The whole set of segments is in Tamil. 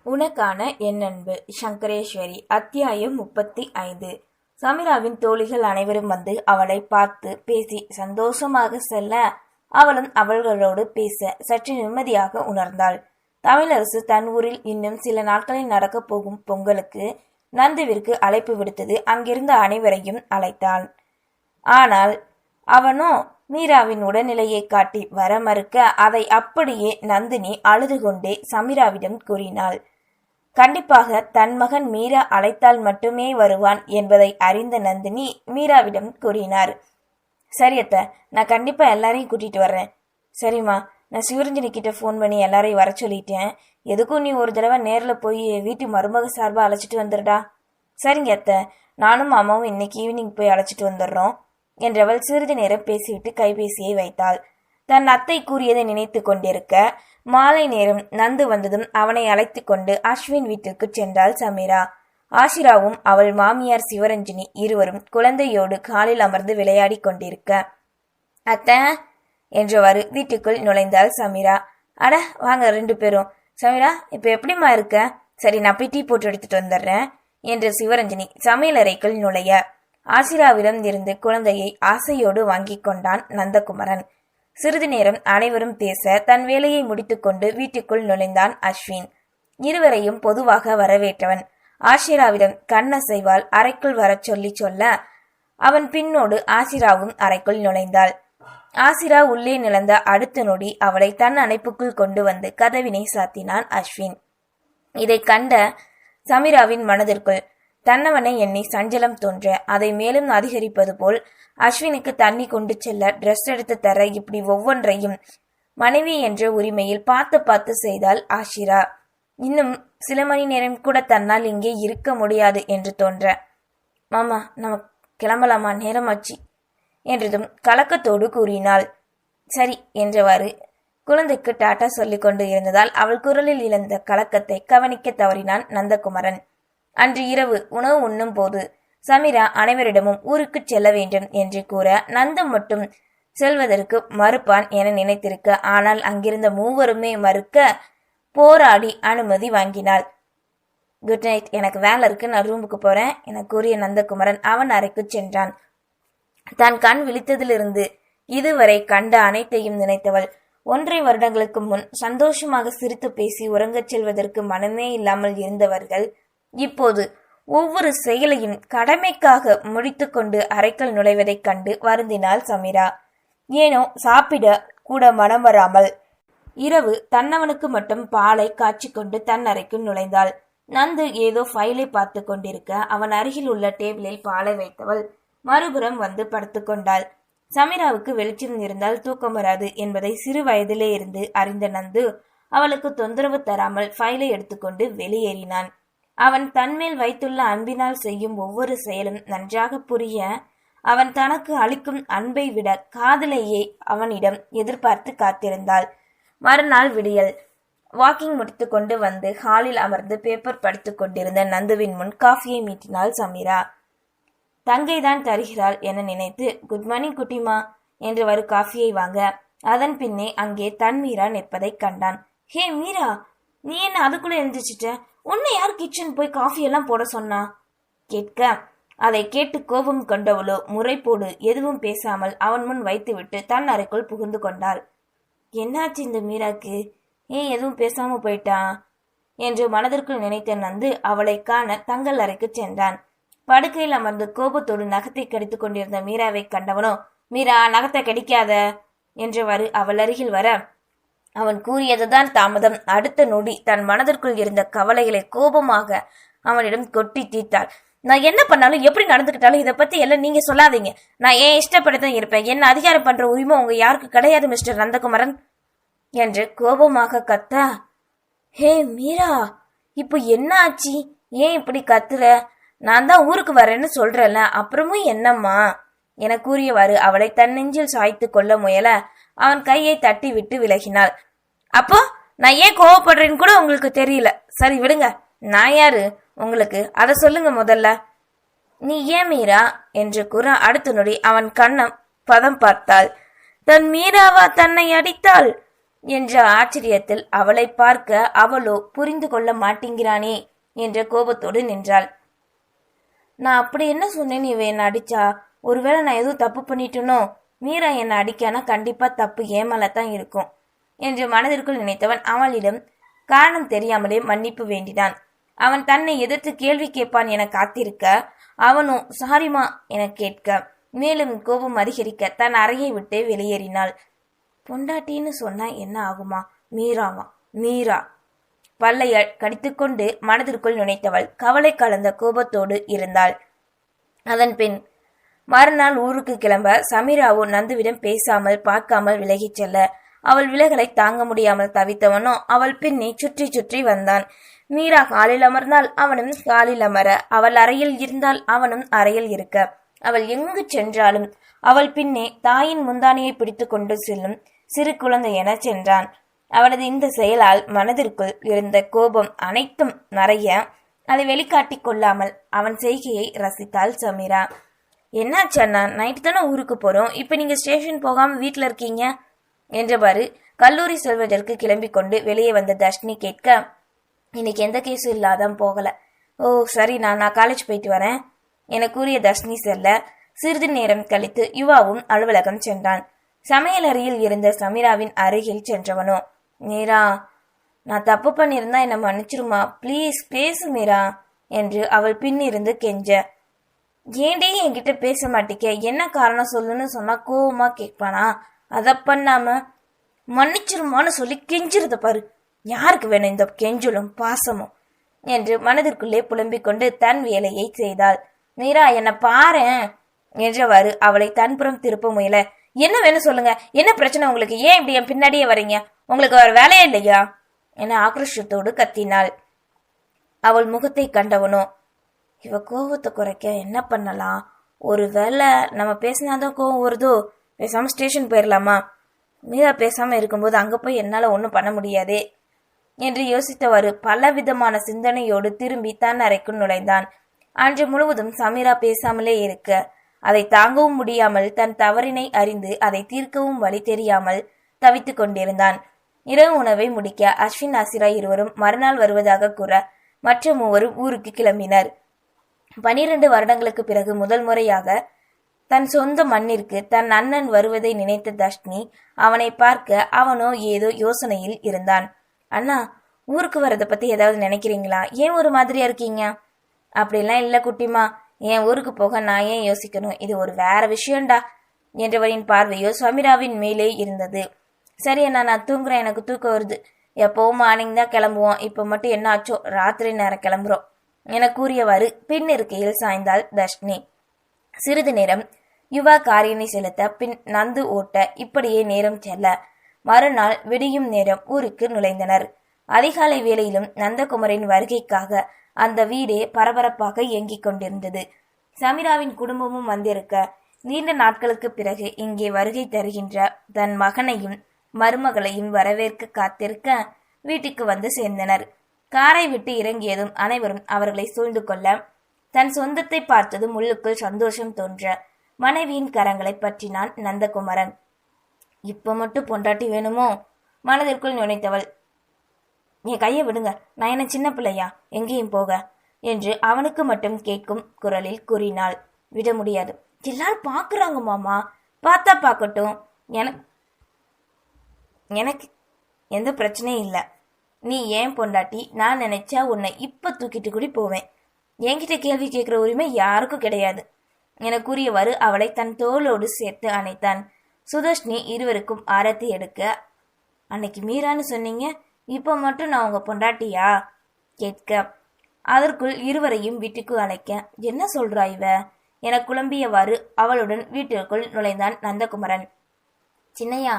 உனக்கான என் அன்பு சங்கரேஸ்வரி அத்தியாயம் 35. சமீராவின் தோழிகள் அனைவரும் வந்து அவளை பார்த்து பேசி சந்தோஷமாக செல்ல அவளும் அவர்களோடு பேச சற்று நிம்மதியாக உணர்ந்தாள். தமிழரசு தன் ஊரில் இன்னும் சில நாட்களில் நடக்கப் போகும் பொங்கலுக்கு நந்துவிற்கு அழைப்பு விடுத்தது. அங்கிருந்த அனைவரையும் அழைத்தான். ஆனால் அவனோ மீராவின் உடல்நிலையை காட்டி வர மறுக்க அதை அப்படியே நந்தினி அழுது கொண்டே சமீராவிடம் கூறினாள். கண்டிப்பாக தன் மகன் மீரா அழைத்தால் மட்டுமே வருவான் என்பதை அறிந்த நந்தினி மீராவிடம் கூறினார். சரியத்த, நான் கண்டிப்பா எல்லாரையும் கூட்டிட்டு வர்றேன். சரிம்மா, நான் சிவரஞ்சனி கிட்ட ஃபோன் பண்ணி எல்லாரையும் வர சொல்லிட்டேன். எதுக்கும் நீ ஒரு தடவை நேரில் போய் வீட்டு மருமக சார்பா அழைச்சிட்டு வந்துடுடா. சரிங்க அத்த, நானும் அம்மாவும் இன்னைக்கு ஈவினிங் போய் அழைச்சிட்டு வந்துடுறோம் என்றவள் சிறிது நேரம் பேசிவிட்டு கைபேசியை வைத்தாள். தன் அத்தை கூறியதை நினைத்து கொண்டிருக்க மாலை நேரம் நந்து வந்ததும் அவனை அழைத்து கொண்டு அஸ்வின் வீட்டிற்கு சென்றாள் சமீரா. ஆஷிராவும் அவள் மாமியார் சிவரஞ்சினி இருவரும் குழந்தையோடு காலில் அமர்ந்து விளையாடி கொண்டிருக்க அத்த என்றவாறு வீட்டுக்குள் நுழைந்தாள் சமீரா. அட வாங்க ரெண்டு பேரும். சமீரா, இப்ப எப்படிமா இருக்க? சரி, நான் போய் டீ போட்டு எடுத்துட்டு வந்துடுறேன் என்று சிவரஞ்சினி சமையலறைக்குள் நுழைய ஆசிராவிடம் இருந்து குழந்தையை ஆசையோடு வாங்கி கொண்டான் நந்தகுமரன். சிறிது நேரம் அனைவரும் பேச தன் வேலையை முடித்துக்கொண்டு வீட்டுக்குள் நுழைந்தான் அஸ்வின். இருவரையும் பொதுவாக வரவேற்றவன் ஆஷிராவிடம் கண்ணசைவால் அறைக்குள் வரச் சொல்ல அவன் பின்னோடு ஆசிராவும் அறைக்குள் நுழைந்தாள். ஆசிரா உள்ளே நிலந்த அடுத்த நொடி அவளை தன் அணைப்புக்குள் கொண்டு வந்து கதவினை சாத்தினான் அஸ்வின். இதை கண்ட சமீராவின் மனதிற்குள் தன்னவனை எண்ணி சஞ்சலம் தோன்ற அதை மேலும் அதிகரிப்பது போல் அஸ்வினுக்கு தண்ணி கொண்டு செல்ல ட்ரெஸ் எடுத்து தர இப்படி ஒவ்வொன்றையும் மனைவி என்ற உரிமையில் பார்த்து பார்த்து செய்தாள் ஆஷிரா. இன்னும் சில மணி நேரம் கூட தன்னால் இங்கே இருக்க முடியாது என்று தோன்ற மாமா, நம்ம கிளம்பலாமா, நேரமாச்சு என்றதும் கலக்கத்தோடு கூறினாள். சரி என்றவாறு குழந்தைக்கு டாட்டா சொல்லிக் கொண்டு இருந்ததால் அவள் குரலில் இழந்த கலக்கத்தை கவனிக்க தவறினான் நந்தகுமரன். அன்று இரவு உணவு உண்ணும் போது சமீரா அனைவரிடமும் ஊருக்கு செல்ல வேண்டும் என்று கூற நந்து மட்டும் செல்வதற்கு மறுப்பான் என நினைத்திருக்க, ஆனால் அங்கிருந்த மூவருமே மறுக்க போராடி அனுமதி வாங்கினாள். குட் நைட், எனக்கு வேலை இருக்கு, நான் ரூமுக்கு போறேன் என கூறிய நந்தகுமரன் அவன் அறைக்கு சென்றான். தன் கண் விழித்ததிலிருந்து இதுவரை கண்ட அனைத்தையும் நினைத்தவள் 1.5 வருடங்களுக்கு முன் சந்தோஷமாக சிரித்து பேசி உறங்கச் செல்வதற்கு மனமே இல்லாமல் இருந்தவர்கள் இப்போது ஒவ்வொரு செயலையும் கடமைக்காக முடித்து கொண்டு அறைக்குள் நுழைவதைக் கண்டு வருந்தினாள் சமீரா. ஏனோ சாப்பிட கூட மனம் வராமல் இரவு தன்னவனுக்கு மட்டும் பாலை காய்ச்சி கொண்டு தன் அறைக்குள் நுழைந்தாள். நந்து ஏதோ ஃபைலை பார்த்து கொண்டிருக்க அவன் அருகில் உள்ள டேபிளில் பாலை வைத்தவள் மறுபுறம் வந்து படுத்து கொண்டாள். சமீராவுக்கு வெளிச்சம் இருந்தால் தூக்கம் வராது என்பதை சிறு வயதிலே இருந்து அறிந்த நந்து அவளுக்கு தொந்தரவு தராமல் ஃபைலை எடுத்துக்கொண்டு வெளியேறினான். அவன் தன்மேல் வைத்துள்ள அன்பினால் செய்யும் ஒவ்வொரு செயலும் நன்றாக புரிய அவன் தனக்கு அளிக்கும் அன்பை விட காதலையே அவனிடம் எதிர்பார்த்து காத்திருந்தாள். மறுநாள் விடியல் வாக்கிங் முடித்து கொண்டு வந்து ஹாலில் அமர்ந்து பேப்பர் படித்து கொண்டிருந்த நந்துவின் முன் காஃபியை மீட்டினாள் சமீரா. தங்கைதான் தருகிறாள் என நினைத்து குட் மார்னிங் குட்டிமா என்று வரு காஃபியை வாங்க அதன் பின்னே அங்கே தன் மீரா நிற்பதை கண்டான். ஹே மீரா, நீ என்ன அதுக்குள்ள எழுந்திரிச்சிட்ட? உன்னை யார் கிச்சன் போய் காஃபி எல்லாம் போட சொன்னா கேட்க அதை கேட்டு கோபம் கொண்டவளோ முறைப்போடு எதுவும் பேசாமல் அவன் முன் வைத்துவிட்டு தன் அறைக்குள் புகுந்து கொண்டாள். என்னாச்சு இந்த மீராக்கு, ஏன் எதுவும் பேசாம போயிட்டான் என்று மனதிற்குள் நினைத்த நந்து அவளை காண தங்கள் அறைக்கு சென்றான். படுக்கையில் அமர்ந்து கோபத்தோடு நகத்தை கடித்துக் கொண்டிருந்த மீராவை கண்டவனோ, மீரா நகத்தை கடிக்காத என்றவாறு அவள் அருகில் வர அவன் கூறியதுதான் தாமதம். அடுத்த நொடி தன் மனதிற்குள் இருந்த கவலைகளை கோபமாக அவனிடம் கொட்டி தீர்த்தாள். நான் என்ன பண்ணாலும் எப்படி நடந்துக்கிட்டாலும் இதை பத்தி எல்லாம் நீங்க சொல்லாதீங்க. நான் ஏன் இஷ்டப்பட்டுதான் இருப்பேன். என்ன அதிகாரம் பண்ற உரிமை உங்க யாருக்கு கிடையாது மிஸ்டர் நந்தகுமரன் என்று கோபமாக கத்த, ஹே மீரா, இப்போ என்ன ஆச்சு? ஏன் இப்படி கத்துற? நான் தான் ஊருக்கு வரேன்னு சொல்றேன்ல, அப்புறமும் என்னம்மா என கூறியவாறு அவளை தன் நெஞ்சில் சாய்த்து கொள்ள முயல அவன் கையை தட்டி விட்டு விலகினாள். அப்போ நான் ஏன் கோவப்படுறேன்னு கூட உங்களுக்கு தெரியல. சரி விடுங்க, நான் யாரு உங்களுக்கு, அதை சொல்லுங்க முதல்ல. நீ ஏன் மீரா என்று கூற அடுத்த நொடி அவன் கண்ணம் பதம் பார்த்தாள். தன் மீராவா தன்னை அடித்தாள்? என்ற ஆச்சரியத்தில் அவளை பார்க்க அவளோ புரிந்து கொள்ள மாட்டேங்கிறானே என்ற கோபத்தோடு நின்றாள். நான் அப்படி என்ன சொன்னேன்னு இவ என்ன அடிச்சா? ஒருவேளை நான் எதுவும் தப்பு பண்ணிட்டனோ? மீரா என்னை அடிக்கானா கண்டிப்பா தப்பு ஏமாலத்தான் இருக்கும் என்று மனதிற்குள் நினைத்தவன் அவளிடம் காரணம் தெரியாமலே மன்னிப்பு வேண்டினான். அவன் தன்னை எதிர்த்து கேள்வி கேட்பான் என காத்திருக்க, அவனோ சாரிமா என கேட்க, மேலும் கோபம் அதிகரிக்க தன் அறையை விட்டு வெளியேறினாள். பொண்டாட்டின்னு சொன்னா என்ன ஆகுமா? மீராவா? மீரா பல்லை கடித்துக்கொண்டு மனதிற்குள் நினைத்தவள் கவலை கலந்த கோபத்தோடு இருந்தாள். அதன் பின் மறுநாள் ஊருக்கு கிளம்ப சமீராவோ நந்துவிடம் பேசாமல் பார்க்காமல் விலகிச் செல்ல, அவள் விலகலை தாங்க முடியாமல் தவித்தவனோ அவள் பின்னே சுற்றி சுற்றி வந்தான். மீரா காலில் அமர்ந்தால் அவனும் காலில் அமர, அவள் அறையில் இருந்தால் அவனும் அறையில் இருக்க, அவள் எங்கு சென்றாலும் அவள் பின்னே தாயின் முந்தானையை பிடித்து கொண்டு செல்லும் சிறு குழந்தை என சென்றான். அவனது இந்த செயலால் மனதிற்குள் இருந்த கோபம் அனைத்தும் மறைய அதை வெளிக்காட்டிக் கொள்ளாமல் அவன் செய்கையை ரசித்தாள் சமீரா. என்னாச்சு அண்ணா? நைட்டு தானே ஊருக்கு போறோம், இப்ப நீங்க ஸ்டேஷன் போகாம வீட்டுல இருக்கீங்க என்றவாறு கல்லூரி செல்வதற்கு கிளம்பி கொண்டு வெளியே வந்த தர்ஷினி கேட்க, இன்னைக்கு எந்த கேஸும் இல்லாதான் போகல. ஓ சரி, நான் காலேஜ் போயிட்டு வரேன் என கூறிய தர்ஷினி செல்ல, சிறிது நேரம் கழித்து யுவாவும் அலுவலகம் சென்றான். சமையல் அறையில் இருந்த சமீராவின் அருகில் சென்றவனோ, மீரா நான் தப்பு பண்ணியிருந்தா என்னை மன்னிச்சிருமா, ப்ளீஸ் பேசு மீரா என்று அவள் பின்னிருந்து கெஞ்ச, ஏண்டே என்கிட்ட பேச மாட்டேக்க, என்ன காரணம் சொல்லுன்னு சொன்னா கோவமா கேட்பானா? அத பண்ணாம மன்னிச்சிருமான்னு சொல்லி கெஞ்சிருத பாரு, யாருக்கு வேணும் இந்த கெஞ்சலும் பாசமும் என்று மனதிற்குள்ளே புலம்பிக் கொண்டு தன் வேலையை செய்தாள். மீரா என்ன பாரு என்றவாறு அவளை தன்புறம் திருப்ப முயல, என்ன வேணும் சொல்லுங்க, என்ன பிரச்சனை உங்களுக்கு, ஏன் இப்படி என் பின்னாடியே வரீங்க, உங்களுக்கு வேற வேலையே இல்லையா என ஆக்ரோஷத்தோடு கத்தினாள். அவள் முகத்தை கண்டவனோ, இவ கோவத்தை குறைக்க என்ன பண்ணலாம், ஒருவேளை நம்ம பேசினாதான் கோவம் வருதோ, பேசாம ஸ்டேஷன் போயிடலாமா? மீரா பேசாம இருக்கும்போது அங்க போய் என்னால ஒன்றும் பண்ண முடியாதே என்று யோசித்தவாறு பலவிதமான சிந்தனையோடு திரும்பி தன் அறைக்குள் நுழைந்தான். அன்று முழுவதும் சமீரா பேசாமலே இருக்க, அதை தாங்கவும் முடியாமல் தன் தவறினை அறிந்து அதை தீர்க்கவும் வழி தெரியாமல் தவித்துக் கொண்டிருந்தான். இரவு உணவை முடிக்க அஸ்வின் ஆசிரா இருவரும் மறுநாள் வருவதாக கூற மற்ற மூவரும் ஊருக்கு கிளம்பினர். 12 வருடங்களுக்கு பிறகு முதல் முறையாக தன் சொந்த மண்ணிற்கு தன் அண்ணன் வருவதை நினைத்த தர்ஷினி அவனை பார்க்க அவனோ ஏதோ யோசனையில் இருந்தான். அண்ணா, ஊருக்கு வரதை பத்தி ஏதாவது நினைக்கிறீங்களா? ஏன் ஒரு மாதிரியா இருக்கீங்க? அப்படிலாம் இல்ல குட்டிமா, என் ஊருக்கு போக நான் ஏன் யோசிக்கணும், இது ஒரு வேற விஷயம்டா என்றவரின் பார்வையோ சமீராவின் மேலே இருந்தது. சரி அண்ணா, நான் தூங்குறேன், எனக்கு தூக்கம் வருது, எப்பவும் மார்னிங் தான் கிளம்புவோம், இப்ப மட்டும் என்ன ஆச்சோ ராத்திரி நேரம் கிளம்புறோம் என கூறியவாறு பின் இருக்கையில் சாய்ந்தாள் தர்ஷினி. சிறிது நேரம் யுவா காரினை செலுத்த, பின் நந்து ஓட்ட, இப்படியே நேரம் செல்ல மறுநாள் விடியும் நேரம் ஊருக்கு நுழைந்தனர். அதிகாலை வேளையிலும் நந்தகுமரின் வருகைக்காக அந்த வீடே பரபரப்பாக இயங்கிக் கொண்டிருந்தது. சமீராவின் குடும்பமும் வந்திருக்க, நீண்ட நாட்களுக்கு பிறகு இங்கே வருகை தருகின்ற தன் மகனையும் மருமகளையும் வரவேற்க காத்திருக்க வீட்டுக்கு வந்து சேர்ந்தனர். காரை விட்டு இறங்கியதும் அனைவரும் அவர்களை சூழ்ந்து கொள்ள, தன் சொந்தத்தை பார்த்ததும் உள்ளுக்குள் சந்தோஷம் தோன்ற மனைவியின் கரங்களை பற்றினான் நந்தகுமரன். இப்ப மட்டும் பொண்டாட்டி வேணுமோ மனதிற்குள் நினைத்தவள். என் கையை விடுங்க, நான் என்ன சின்ன பிள்ளையா எங்கேயும் போக என்று அவனுக்கு மட்டும் கேட்கும் குரலில் கூறினாள். விட முடியாது, எல்லாரும் பாக்குறாங்க மாமா, பார்த்தா பாக்கட்டும், எனக்கு எந்த பிரச்சனையும் இல்லை, நீ ஏன் பொண்டாட்டி, நான் நினைச்சா உன்னை இப்ப தூக்கிட்டு கூடி போவேன், என்கிட்ட கேள்வி கேட்கிற உரிமை யாருக்கும் கிடையாது என கூறியவாறு அவளை தன் தோளோடு சேர்த்து அணைத்தான். சுதர்ஷினி இருவருக்கும் ஆரத்தி எடுக்க, அன்னைக்கு மீரான்னு சொன்னீங்க, இப்ப மட்டும் நான் உங்க பொண்டாட்டியா கேட்க, அதற்குள் இருவரையும் வீட்டுக்கு அழைக்க, என்ன சொல்றா இவ என குழம்பியவாறு அவளுடன் வீட்டிற்குள் நுழைந்தான் நந்தகுமரன். சின்னையா,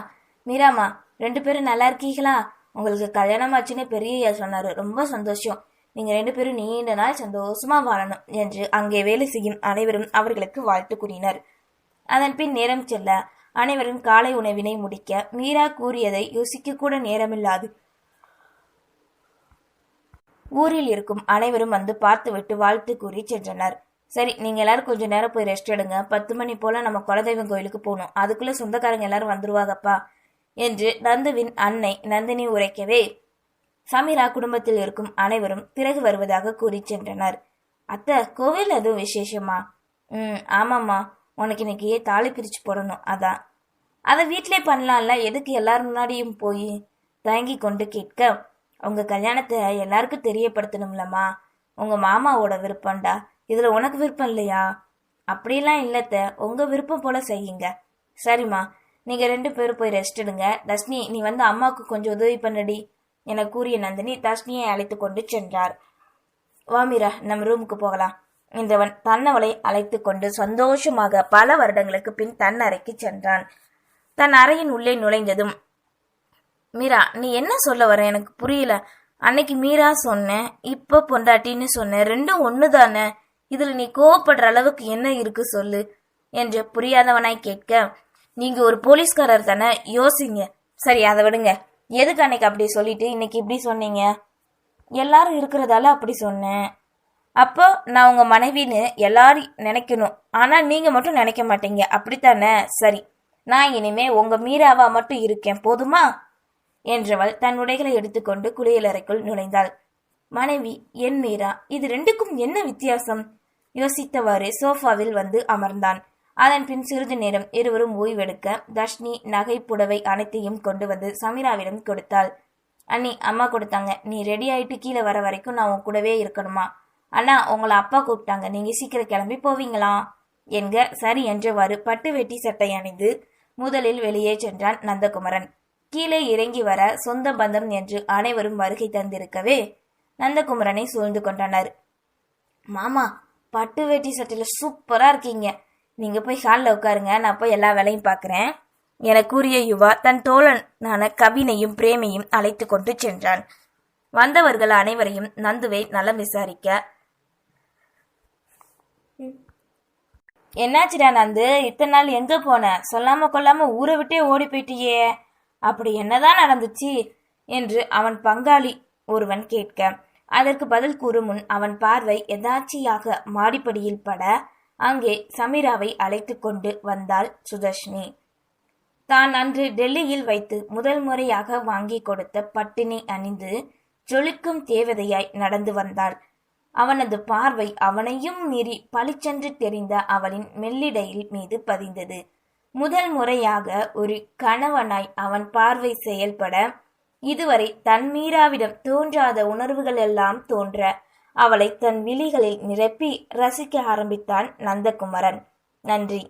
மீராமா 2 பேரும் நல்லா இருக்கீங்களா? உங்களுக்கு கல்யாணம் ஆச்சுன்னு பெரியய்யா சொன்னாரு, ரொம்ப சந்தோஷம், நீங்க 2 பேரும் நீண்ட நாள் சந்தோஷமா வாழணும் என்று அங்கே வேலை செய்யும் அனைவரும் அவர்களுக்கு வாழ்த்து கூறினர். அதன் பின் நேரம் செல்ல அனைவரும் காலை உணவினை முடிக்க மீரா கூறியதை யோசிக்க கூட நேரமில்லாது ஊரில் இருக்கும் அனைவரும் வந்து பார்த்துவிட்டு வாழ்த்து கூறி சென்றனர். சரி, நீங்க எல்லாரும் கொஞ்ச நேரம் போய் ரெஸ்ட் எடுங்க, 10 மணி போல நம்ம குலதெய்வம் கோயிலுக்கு போகணும், அதுக்குள்ள சொந்தக்காரங்க எல்லாரும் வந்துருவாங்கப்பா என்று நந்துவின் அன்னை நந்தினி உரைக்கவே சமீரா குடும்பத்தில் இருக்கும் அனைவரும் பிறகு வருவதாக கூறி சென்றனர். அத்தை, கோவில் எதுவும் விசேஷமா? ஆமாம்மா, உனக்கு இன்னைக்கு தாலி பிரிச்சு போடணும், அதான். அதை வீட்டிலே பண்ணலாம்ல, எதுக்கு எல்லாரும் முன்னாடியும் போய் தயங்கி கொண்டு கேட்க, உங்க கல்யாணத்தை எல்லாருக்கும் தெரியப்படுத்தணும்லம்மா. உங்க மாமாவோட விருப்பம்டா, இதுல உனக்கு விருப்பம் இல்லையா? அப்படிலாம் இல்லத்த, உங்க விருப்பம் போல செய்யுங்க. சரிம்மா, நீங்க 2 பேரும் போய் ரெஸ்ட் எடுங்க. தர்ஷினி, நீ வந்து அம்மாவுக்கு கொஞ்சம் உதவி பண்ணடி என கூறிய நந்தினி தர்ஷினியை அழைத்து கொண்டு சென்றார். வாமீரா, நம்ம ரூமுக்கு போகலாம் என்றவன் தன்னவளை அழைத்து கொண்டு சந்தோஷமாக பல வருடங்களுக்கு பின் தன் அறைக்கு சென்றான். தன் அறையின் உள்ளே நுழைந்ததும், மீரா, நீ என்ன சொல்ல வர? எனக்கு புரியல. அன்னைக்கு மீரா சொன்னேன், இப்ப பொண்டாட்டின்னு சொன்ன, ரெண்டும் ஒண்ணுதானே. இதுல நீ கோவப்படுற அளவுக்கு என்ன இருக்கு சொல்லு என்று புரியாதவனாய் கேட்க, நீங்க ஒரு போலீஸ்காரர் தானே, யோசிங்க. சரி, அதை விடுங்க. எதுக்கு அன்னைக்கு அப்படி சொல்லிட்டு இன்னைக்கு இப்படி சொன்னீங்க? எல்லாரும் இருக்கிறதால அப்படி சொன்னேன். அப்போ நான் உங்க மனைவின்னு எல்லாரும் நினைக்கணும், ஆனா நீங்க மட்டும் நினைக்க மாட்டீங்க, அப்படித்தானே? சரி, நான் இனிமே உங்க மீராவா மட்டும் இருக்கேன், போதுமா என்றவள் தன் உடைகளை எடுத்துக்கொண்டு குளியலறைக்குள் நுழைந்தாள். மனைவி, என் மீரா, இது ரெண்டுக்கும் என்ன வித்தியாசம்? யோசித்தவாறு சோஃபாவில் வந்து அமர்ந்தான். அதன் பின் சிறிது நேரம் இருவரும் ஓய்வெடுக்க தர்ஷினி நகை புடவை அனைத்தையும் கொண்டு வந்து சமீராவிடம் கொடுத்தாள். அண்ணி, அம்மா கொடுத்தாங்க. நீ ரெடி ஆயிட்டு கீழே வர வரைக்கும் நான் உன் கூடவே இருக்கணுமா? அண்ணா, உங்களை அப்பா கூப்பிட்டாங்க, நீங்க சீக்கிரம் கிளம்பி போவீங்களா என்க சரி என்றவாறு பட்டு வேட்டி சட்டை அணிந்து முதலில் வெளியே சென்றான் நந்தகுமரன். கீழே இறங்கி வர சொந்த பந்தம் என்று அனைவரும் வருகை தந்திருக்கவே நந்தகுமரனை சூழ்ந்து கொண்டனர். மாமா, பட்டு வேட்டி சட்டையில சூப்பரா இருக்கீங்க, நீங்க போய் ஹாலில் உட்காருங்க, நான் போய் எல்லா வேலையும் பார்க்குறேன் என கூறிய யுவா தன் தோழனான கவினையும் பிரேமையும் அழைத்து கொண்டு சென்றான். வந்தவர்கள் அனைவரையும் நந்துவை நலம் விசாரிக்க, என்னாச்சுடா நந்து, இத்தனை நாள் எங்க போன? சொல்லாம கொள்ளாம ஊரை விட்டே ஓடி போயிட்டியே, அப்படி என்னதான் நடந்துச்சு என்று அவன் பங்காளி ஒருவன் கேட்க, அதற்கு பதில் கூறும் முன் அவன் பார்வை எதாச்சியாக மாடிப்படியில் பட அங்கே சமீராவை அழைத்து கொண்டு வந்தாள் சுதர்ஷினி. தான் அன்று டெல்லியில் வைத்து முதல் முறையாக வாங்கி கொடுத்த பட்டினை அணிந்து ஜொலிக்கும் தேவதையாய் நடந்து வந்தாள். அவனது பார்வை அவனையும் மீறி பளிச்சென்று தெரிந்த அவளின் மெல்லிடையில் மீது பதிந்தது. முதல் முறையாக ஒரு கணவனாய் அவன் பார்வை செயல்பட இதுவரை தன் மீராவிடம் தோன்றாத உணர்வுகள் எல்லாம் தோன்ற அவளை தன் விழிகளில் நிரப்பி ரசிக்க ஆரம்பித்தான் நந்தகுமரன். நன்றி.